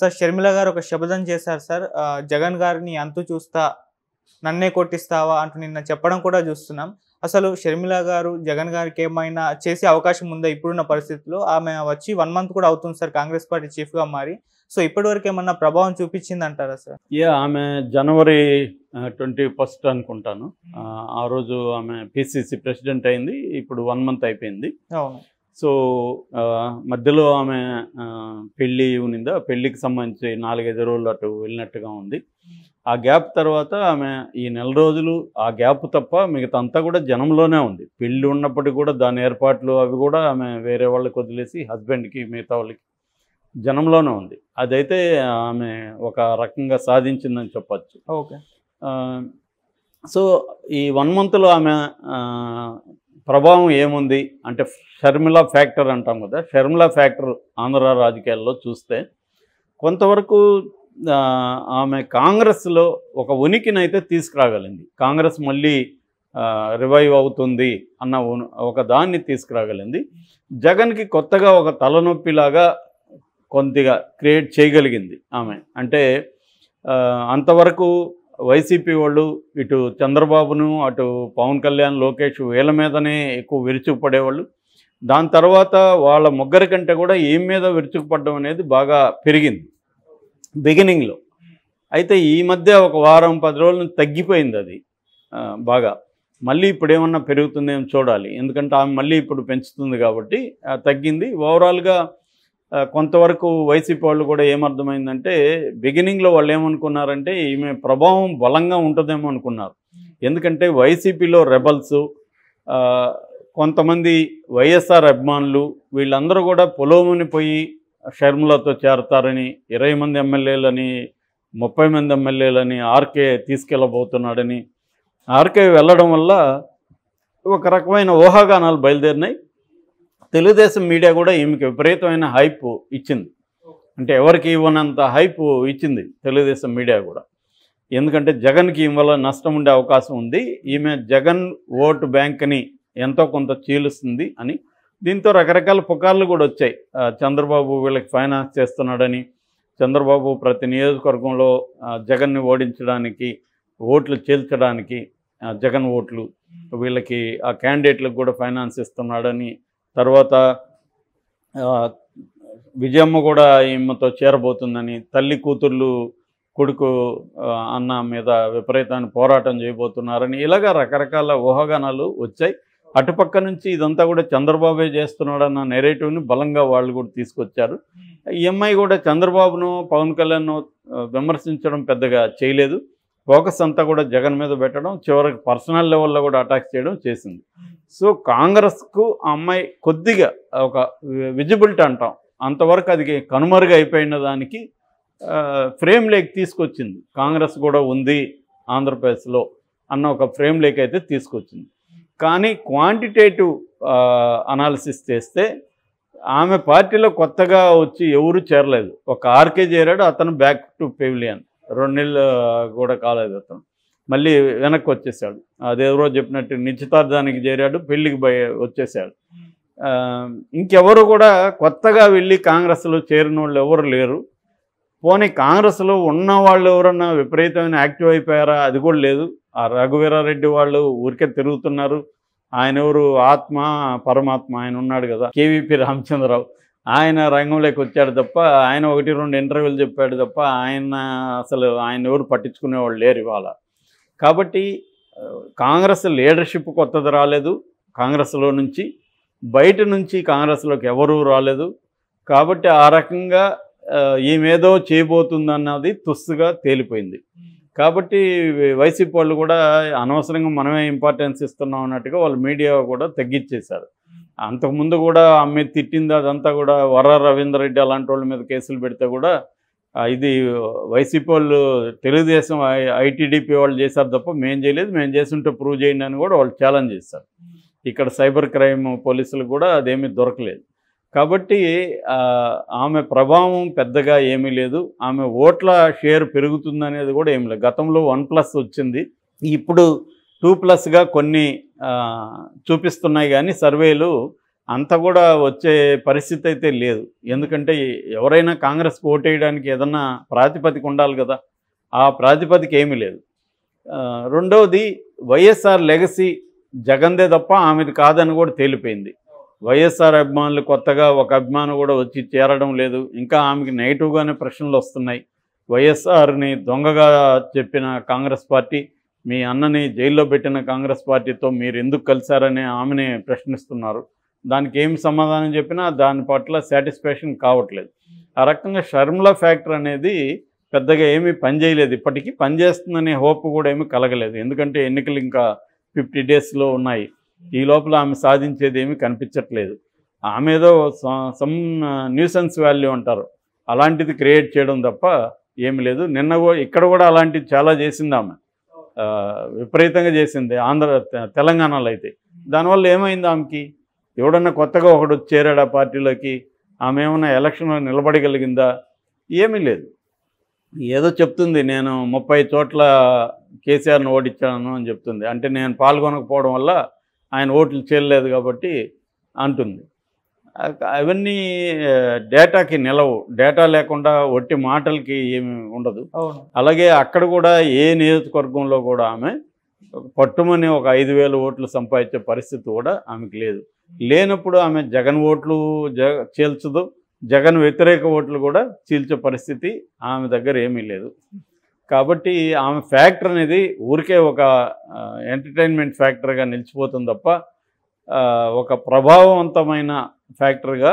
Sir Sharmila గారు ఒక శపథం చేశారు సార్. జగన్ గారిని అంతు చూస్తా, నన్నే కొట్టిస్తావా అంటూ నిన్న చెప్పడం కూడా చూస్తున్నాం. అసలు షర్మిల గారు జగన్ గారికి ఏమైనా చేసే అవకాశం ఉందా ఇప్పుడున్న పరిస్థితుల్లో? ఆమె వచ్చి 1 మంత్ కూడా అవుతుంది సార్ కాంగ్రెస్ పార్టీ చీఫ్‌గా మారి. సో ఇప్పటివరకు ఏమన్నా ప్రభావం చూపించిందంటారా సార్? ఆమె జనవరి 21 అనుకుంటాను. ఆ రోజు ఆమె పిసిసి ప్రెసిడెంట్ అయింది. ఇప్పుడు 1 మంత్ అయిపోయింది. అవును. సో మధ్యలో ఆమె పెళ్ళి ఉన్నిందా, పెళ్ళికి సంబంధించి 4-5 రోజులు అటు వెళ్ళినట్టుగా ఉంది. ఆ గ్యాప్ తర్వాత ఆమె ఈ నెల రోజులు ఆ గ్యాప్ తప్ప మిగతా అంతా కూడా జనంలోనే ఉంది. పెళ్ళి ఉన్నప్పటికీ కూడా దాని ఏర్పాట్లు అవి కూడా ఆమె వేరే వాళ్ళకి వదిలేసి హస్బెండ్కి మిగతా వాళ్ళకి జనంలోనే ఉంది. అదైతే ఆమె ఒక రకంగా సాధించిందని చెప్పచ్చు. ఓకే. సో ఈ 1 మంత్లో ఆమె ప్రభావం ఏముంది అంటే షర్మిల ఫ్యాక్టర్ అంటాం కదా. షర్మిల ఫ్యాక్టర్ ఆంధ్ర రాజకీయాల్లో చూస్తే కొంతవరకు ఆమె కాంగ్రెస్లో ఒక ఉనికినైతే తీసుకురాగలిగింది. కాంగ్రెస్ మళ్ళీ రివైవ్ అవుతుంది అన్న ఒక దాన్ని తీసుకురాగలిగింది. జగన్కి కొత్తగా ఒక తలనొప్పిలాగా కొద్దిగా క్రియేట్ చేయగలిగింది ఆమె. అంటే అంతవరకు వైసీపీ వాళ్ళు ఇటు చంద్రబాబును, అటు పవన్ కళ్యాణ్, లోకేష్ వీళ్ళ మీదనే ఎక్కువ విరుచుకుపడేవాళ్ళు. దాని తర్వాత వాళ్ళ ముగ్గురి కంటే కూడా ఏం మీద విరుచుకుపడడం అనేది బాగా పెరిగింది బిగినింగ్లో. అయితే ఈ మధ్య ఒక వారం 10 రోజుల నుంచి తగ్గిపోయింది అది బాగా. మళ్ళీ ఇప్పుడు ఏమన్నా పెరుగుతుందేమో చూడాలి. ఎందుకంటే ఆమె మళ్ళీ ఇప్పుడు పెంచుతుంది కాబట్టి తగ్గింది. ఓవరాల్గా కొంతవరకు వైసీపీ వాళ్ళు కూడా ఏమర్థమైందంటే బిగినింగ్లో వాళ్ళు ఏమనుకున్నారంటే ఈమె ప్రభావం బలంగా ఉంటుందేమో అనుకున్నారు. ఎందుకంటే వైసీపీలో రెబల్స్, కొంతమంది వైఎస్ఆర్ అభిమానులు వీళ్ళందరూ కూడా పొలోముని పోయి షర్మిలతో చేరతారని, 20 మంది ఎమ్మెల్యేలని, 30 మంది ఎమ్మెల్యేలని ఆర్కే తీసుకెళ్ళబోతున్నాడని, ఆర్కే వెళ్ళడం వల్ల ఒక రకమైన ఊహాగానాలు బయలుదేరినాయి. తెలుగుదేశం మీడియా కూడా ఈమెకి విపరీతమైన హైప్ ఇచ్చింది. అంటే ఎవరికి ఇవ్వనంత హైప్ ఇచ్చింది తెలుగుదేశం మీడియా కూడా. ఎందుకంటే జగన్కి ఈమె వల్ల నష్టం ఉండే అవకాశం ఉంది, ఈమె జగన్ ఓటు బ్యాంక్ని ఎంతో కొంత చీలుస్తుంది అని. దీంతో రకరకాల పుకార్లు కూడా వచ్చాయి. చంద్రబాబు వీళ్ళకి ఫైనాన్స్ చేస్తున్నాడని, చంద్రబాబు ప్రతి నియోజకవర్గంలో జగన్ని ఓడించడానికి, ఓట్లు చీల్చడానికి, జగన్ ఓట్లు వీళ్ళకి ఆ క్యాండిడేట్లకు కూడా ఫైనాన్స్ ఇస్తున్నాడని, తర్వాత విజయమ్మ కూడా ఈమెతో చేరబోతుందని, తల్లి కూతుర్లు కొడుకు అన్న మీద విపరీతమైన పోరాటం చేయబోతున్నారని, ఇలాగా రకరకాల ఊహాగానాలు వచ్చాయి. అటుపక్క నుంచి ఇదంతా కూడా చంద్రబాబే చేస్తున్నాడన్న నెరేటివ్ని బలంగా వాళ్ళు కూడా తీసుకొచ్చారు. ఈ అమ్మాయి కూడా చంద్రబాబును, పవన్ కళ్యాణ్ను విమర్శించడం పెద్దగా చేయలేదు. ఫోకస్ అంతా కూడా జగన్ మీద పెట్టడం, చివరికి పర్సనల్ లెవెల్లో కూడా అటాక్ చేయడం చేసింది. సో కాంగ్రెస్కు ఆ అమ్మాయి కొద్దిగా ఒక విజిబిలిటీ అంటాం, అంతవరకు అది కనుమరుగు అయిపోయిన దానికి ఫ్రేమ్ లేక్ తీసుకొచ్చింది. కాంగ్రెస్ కూడా ఉంది ఆంధ్రప్రదేశ్లో అన్న ఒక ఫ్రేమ్ లేక్ అయితే తీసుకొచ్చింది. కానీ క్వాంటిటేటివ్ అనాలిసిస్ చేస్తే ఆమె పార్టీలో కొత్తగా వచ్చి ఎవరు చేరలేదు. ఒక ఆర్కే చేరాడు, అతను బ్యాక్ టు పెవిలియన్. 2 నెలలు కూడా కాలేదు, అతను మళ్ళీ వెనక్కి వచ్చేసాడు. అదేవరో చెప్పినట్టు నిశ్చితార్థానికి చేరాడు, పెళ్ళికి వచ్చేసాడు. ఇంకెవరు కూడా కొత్తగా వెళ్ళి కాంగ్రెస్లో చేరిన వాళ్ళు ఎవరు లేరు. పోనీ కాంగ్రెస్లో ఉన్న వాళ్ళు ఎవరన్నా విపరీతమైన యాక్టివ్ అయిపోయారా, అది కూడా లేదు. ఆ రఘువీరారెడ్డి వాళ్ళు ఊరికే తిరుగుతున్నారు. ఆయన ఎవరు, ఆత్మ పరమాత్మ ఆయన ఉన్నాడు కదా, కేవీపీ రామచంద్రరావు, ఆయన రంగంలోకి వచ్చాడు తప్ప, ఆయన 1-2 ఇంటర్వ్యూలు చెప్పాడు తప్ప ఆయన ఎవరు పట్టించుకునేవాళ్ళు లేరు ఇవాళ. కాబట్టి కాంగ్రెస్ లీడర్షిప్ కొత్తది రాలేదు, కాంగ్రెస్లో నుంచి బయట నుంచి కాంగ్రెస్లోకి ఎవరూ రాలేదు. కాబట్టి ఆ రకంగా ఈమెదో చేయబోతుందన్నది తుస్సుగా తేలిపోయింది. కాబట్టి వైసీపీ వాళ్ళు కూడా అనవసరంగా మనమే ఇంపార్టెన్స్ ఇస్తున్నాం అన్నట్టుగా వాళ్ళు మీడియా కూడా తగ్గించేశారు. అంతకుముందు కూడా అమ్మాయి తిట్టింది అదంతా కూడా వర్ర రవీందర్ రెడ్డి అలాంటి వాళ్ళ మీద కేసులు పెడితే కూడా ఇది వైసీపీ వాళ్ళు, తెలుగుదేశం ఐటీడీపీ వాళ్ళు చేశారు తప్ప మేము చేయలేదు, మేము చేస్తుంటే ప్రూవ్ చేయండి అని కూడా వాళ్ళు ఛాలెంజ్ చేశారు. ఇక్కడ సైబర్ క్రైమ్ పోలీసులు కూడా అదేమీ దొరకలేదు. కాబట్టి ఆమె ప్రభావం పెద్దగా ఏమీ లేదు. ఆమె ఓట్ల షేర్ పెరుగుతుందనేది కూడా ఏమి లేదు. గతంలో 1+ వచ్చింది, ఇప్పుడు 2+గా కొన్ని చూపిస్తున్నాయి. కానీ సర్వేలు అంత కూడా వచ్చే పరిస్థితి అయితే లేదు. ఎందుకంటే ఎవరైనా కాంగ్రెస్కి ఓటేయడానికి ఏదన్నా ప్రాతిపదిక ఉండాలి కదా, ఆ ప్రాతిపదిక ఏమీ లేదు. రెండవది వైఎస్ఆర్ లెగసీ జగన్దే తప్ప ఆమెది కాదని కూడా తేలిపోయింది. వైఎస్ఆర్ అభిమానులు కొత్తగా ఒక అభిమాని కూడా వచ్చి చేరడం లేదు. ఇంకా ఆమెకి నెగిటివ్గానే ప్రశ్నలు వస్తున్నాయి. వైఎస్ఆర్ని దొంగగా చెప్పిన కాంగ్రెస్ పార్టీ, మీ అన్నని జైల్లో పెట్టిన కాంగ్రెస్ పార్టీతో మీరు ఎందుకు కలిశారని ఆమెని ప్రశ్నిస్తున్నారు. దానికి ఏమి సమాధానం చెప్పినా దాని పట్ల సాటిస్ఫాక్షన్ కావట్లేదు. ఆ రకంగా షర్మిల ఫ్యాక్టర్ అనేది పెద్దగా ఏమీ పనిచేయలేదు. ఇప్పటికీ పనిచేస్తుందనే హోప్ కూడా ఏమీ కలగలేదు. ఎందుకంటే ఎన్నికలు ఇంకా 50 డేస్లో ఉన్నాయి. ఈ లోపల ఆమె సాధించేది ఏమీ కనిపించట్లేదు. ఆమె ఏదో సమ్ న్యూసెన్స్ వాల్యూ అంటారు, అలాంటిది క్రియేట్ చేయడం తప్ప ఏమి లేదు. నిన్న ఇక్కడ కూడా అలాంటిది చాలా చేసింది ఆమె, విపరీతంగా చేసింది తెలంగాణలో అయితే. దానివల్ల ఏమైంది ఆమెకి? ఎవడన్నా కొత్తగా ఒకడు చేరాడు ఆ పార్టీలోకి? ఆమె ఏమన్నా ఎలక్షన్లో నిలబడగలిగిందా? ఏమీ లేదు. ఏదో చెప్తుంది, నేను 30 చోట్ల కేసీఆర్ని ఓడించాను అని చెప్తుంది. అంటే నేను పాల్గొనకపోవడం వల్ల ఆయన ఓట్లు చేయలేదు కాబట్టి అంటుంది. అవన్నీ డేటాకి నిలవు. డేటా లేకుండా ఒట్టి మాటలకి ఏమి ఉండదు. అలాగే అక్కడ కూడా ఏ నియోజకవర్గంలో కూడా ఆమె పట్టుమని ఒక 5,000 ఓట్లు సంపాదించే పరిస్థితి కూడా ఆమెకు లేదు. లేనప్పుడు ఆమె జగన్ ఓట్లు చీల్చదు, జగన్ వ్యతిరేక ఓట్లు కూడా చీల్చే పరిస్థితి ఆమె దగ్గర ఏమీ లేదు. కాబట్టి ఆమె ఫ్యాక్టర్ అనేది ఊరికే ఒక ఎంటర్టైన్మెంట్ ఫ్యాక్టర్గా నిలిచిపోతుంది తప్ప ఒక ప్రభావవంతమైన ఫ్యాక్టర్గా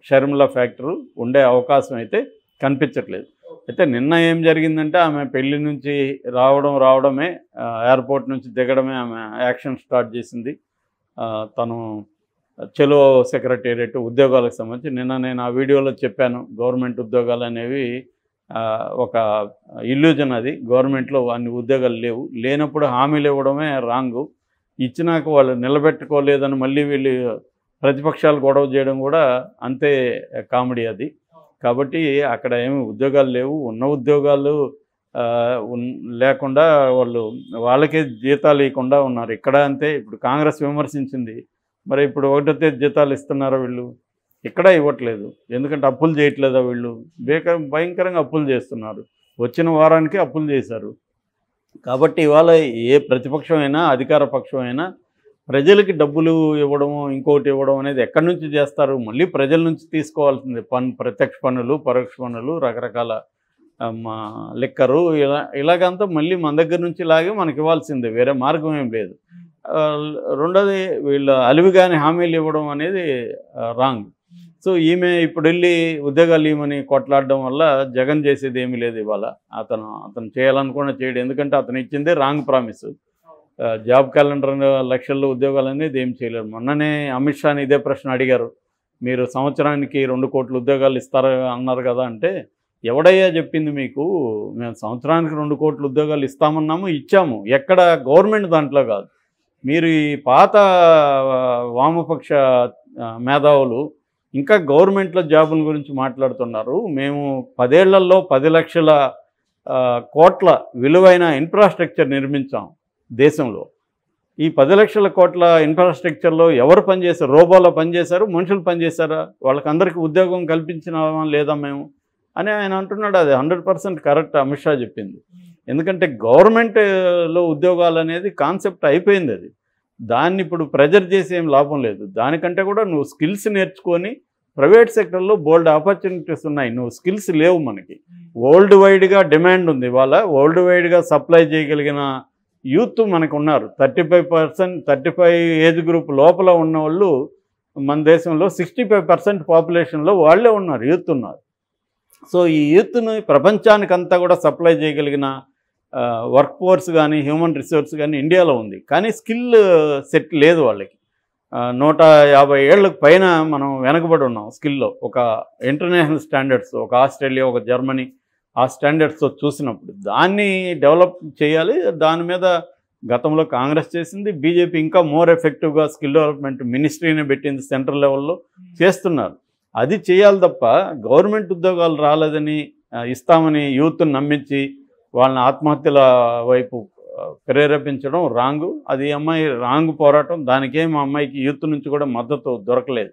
షర్మిల ఫ్యాక్టరు ఉండే అవకాశం అయితే కనిపించట్లేదు. అయితే నిన్న ఏం జరిగిందంటే ఆమె పెళ్లి నుంచి రావడమే, ఎయిర్పోర్ట్ నుంచి దిగడమే ఆమె యాక్షన్ స్టార్ట్ చేసింది. తను చెలో సెక్రటేరియట్ ఉద్యోగాలకు సంబంధించి నిన్న నేను ఆ వీడియోలో చెప్పాను, గవర్నమెంట్ ఉద్యోగాలు అనేవి ఒక ఇల్యూజన్. అది గవర్నమెంట్లో అన్ని ఉద్యోగాలు లేవు. లేనప్పుడు హామీలు ఇవ్వడమే రాంగు. ఇచ్చినాక వాళ్ళు నిలబెట్టుకోలేదని మళ్ళీ వీళ్ళు ప్రతిపక్షాలు గొడవ చేయడం కూడా అంతే కామెడీ అది. కాబట్టి అక్కడ ఏమి ఉద్యోగాలు లేవు. ఉన్న ఉద్యోగాలు లేకుండా వాళ్ళకే జీతాలు ఇవ్వకుండా ఉన్నారు. ఇక్కడ అంతే. ఇప్పుడు కాంగ్రెస్ విమర్శించింది, మరి ఇప్పుడు 1వ తేదీ జీతాలు ఇస్తున్నారా వీళ్ళు? ఇక్కడ ఇవ్వట్లేదు. ఎందుకంటే అప్పులు చేయట్లేదా వీళ్ళు? భయంకరంగా అప్పులు చేస్తున్నారు. వచ్చిన వారానికి అప్పులు చేశారు. కాబట్టి ఇవాళ ఏ ప్రతిపక్షమైనా అధికార పక్షమైనా ప్రజలకి డబ్బులు ఇవ్వడము, ఇంకోటి ఇవ్వడం అనేది ఎక్కడి నుంచి చేస్తారు? మళ్ళీ ప్రజల నుంచి తీసుకోవాల్సిందే. ప్రత్యక్ష పన్నులు, పరోక్ష పన్నులు, రకరకాల లిక్కరు, ఇలాగంతా మళ్ళీ మన దగ్గర నుంచి లాగే మనకి ఇవ్వాల్సిందే. వేరే మార్గం ఏం లేదు. రెండోది వీళ్ళు అలివిగాని హామీలు ఇవ్వడం అనేది రాంగ్. సో ఈమె ఇప్పుడు వెళ్ళి ఉద్యోగాలు ఇవ్వమని కొట్లాడడం వల్ల జగన్ చేసేది ఏమీ లేదు. ఇవాళ అతను చేయాలనుకున్న చేయడు. ఎందుకంటే అతను ఇచ్చిందే రాంగ్ ప్రామిస్. జాబ్ క్యాలెండర్ లక్షల్లో ఉద్యోగాలు అనేది ఏం చేయలేరు. మొన్ననే అమిత్ షాని ఇదే ప్రశ్న అడిగారు, మీరు సంవత్సరానికి 2 కోట్ల ఉద్యోగాలు ఇస్తారు అన్నారు కదా అంటే, ఎవడయ్యా చెప్పింది మీకు? మేము సంవత్సరానికి 2 కోట్ల ఉద్యోగాలు ఇస్తామన్నాము, ఇచ్చాము. ఎక్కడ? గవర్నమెంట్ దాంట్లో కాదు. మీరు ఈ పాత వామపక్ష మేధావులు ఇంకా గవర్నమెంట్లో జాబుల గురించి మాట్లాడుతున్నారు. మేము 10 ఏళ్లలో 10 లక్షల కోట్ల విలువైన ఇన్ఫ్రాస్ట్రక్చర్ నిర్మించాం దేశంలో. ఈ 10 లక్షల కోట్ల ఇన్ఫ్రాస్ట్రక్చర్లో ఎవరు పనిచేశారు? రోబోలో పనిచేశారు, మనుషులు పనిచేశారా? వాళ్ళకందరికీ ఉద్యోగం కల్పించినామా లేదా మేము అని ఆయన అంటున్నాడు. అది 100% కరెక్ట్ అమిత్ షా చెప్పింది. ఎందుకంటే గవర్నమెంట్లో ఉద్యోగాలు అనేది కాన్సెప్ట్ అయిపోయింది. అది దాన్ని ఇప్పుడు ప్రెజర్ చేసి ఏం లాభం లేదు. దానికంటే కూడా నువ్వు స్కిల్స్ నేర్చుకొని ప్రైవేట్ సెక్టర్లో బోల్డ్ ఆపర్చునిటీస్ ఉన్నాయి. నువ్వు స్కిల్స్ లేవు. మనకి వరల్డ్ వైడ్గా డిమాండ్ ఉంది. ఇవాళ వరల్డ్ వైడ్గా సప్లై చేయగలిగిన యూత్ మనకు ఉన్నారు. 35 ఏజ్ గ్రూప్ లోపల ఉన్న వాళ్ళు మన దేశంలో 65% పాపులేషన్లో వాళ్ళే ఉన్నారు, యూత్ ఉన్నారు. సో ఈ యూత్ను ప్రపంచానికంతా కూడా సప్లై చేయగలిగిన వర్క్ ఫోర్స్ కానీ హ్యూమన్ రిసోర్స్ కానీ ఇండియాలో ఉంది. కానీ స్కిల్ సెట్ లేదు వాళ్ళకి. 150 ఏళ్ళకు పైన మనం వెనకబడి ఉన్నాం స్కిల్లో. ఒక ఇంటర్నేషనల్ స్టాండర్డ్స్, ఒక ఆస్ట్రేలియా, ఒక జర్మనీ, ఆ స్టాండర్డ్స్తో చూసినప్పుడు దాన్ని డెవలప్ చేయాలి. దాని మీద గతంలో కాంగ్రెస్ చేసింది. బీజేపీ ఇంకా మోర్ ఎఫెక్టివ్గా స్కిల్ డెవలప్మెంట్ మినిస్ట్రీని పెట్టింది, సెంట్రల్ లెవెల్లో చేస్తున్నారు. అది చేయాలి తప్ప గవర్నమెంట్ ఉద్యోగాలు రాలేదని ఇస్తామని యూత్ని నమ్మించి వాళ్ళని ఆత్మహత్యల వైపు ప్రేరేపించడం రాంగు. అది అమ్మాయి రాంగు పోరాటం. దానికేం అమ్మాయికి యూత్ నుంచి కూడా మద్దతు దొరకలేదు.